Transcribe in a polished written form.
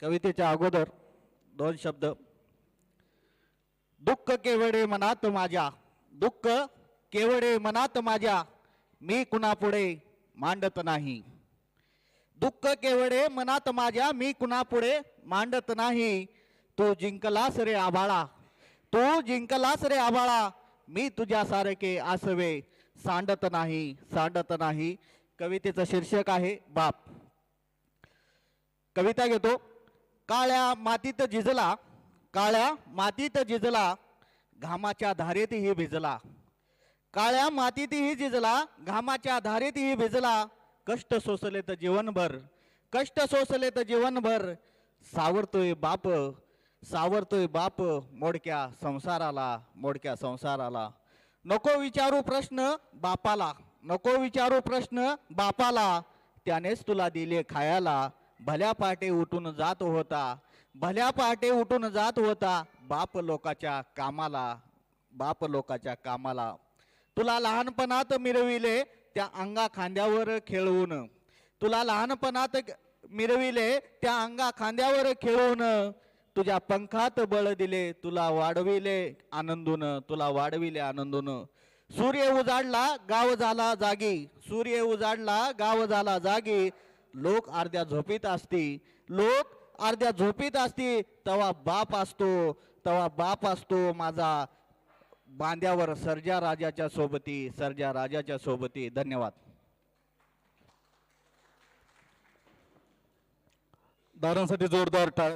कवितेच्या अगोदर दोन शब्द. दुःख केवढे मनात माझ्या, दुःख केवढे मनात माझ्या, मी कुणापुढे मांडत नाही. दुःख केवढे मनात माझ्या, मी कुणापुढे मांडत नाही. तू जिंकलास रे आभाळा, तू जिंकलास रे आभाळा, मी तुझ्यासारखे आसवे सांडत नाही, सांडत नाही. कवितेचं शीर्षक आहे बाप. कविता घेतो. काळ्या मातीत झिजला, काळ्या मातीत झिजला, घामाच्या धारेतही भिजला. काळ्या मातीतही झिजला, घामाच्या धारेतही भिजला. कष्ट सोसले तर जीवनभर, कष्ट सोसले तर जीवनभर, सावरतोय बाप, सावरतोय बाप मोडक्या संसाराला, मोडक्या संसाराला. नको विचारू प्रश्न बापाला, नको विचारू प्रश्न बापाला, त्यानेच तुला दिले खायला. भल्या पहाटे उठून जात होता, भल्या पहाटे उठून जात होता, बाप लोकाच्या कामाला, बाप लोकाच्या कामाला. तुला लहानपणात मिरविले त्या अंगा खांद्यावर खेळवून, तुला लहानपणात मिरविले त्या अंगा खांद्यावर खेळवून, तुझ्या पंखात बळ दिले, तुला वाढविले आनंदून, तुला वाढविले आनंदून. सूर्य उजाडला गाव झाला जागी, सूर्य उजाडला गाव झाला जागी, लोक अर्ध्या झोपीत असती, लोक अर्ध्या झोपीत असती, तवा बाप असतो, तवा बाप असतो माझा बांध्यावर सर्जा राजाच्या सोबती, सर्जा राजाच्या सोबती. धन्यवाद. दारांसाठी जोरदार टाळ्या.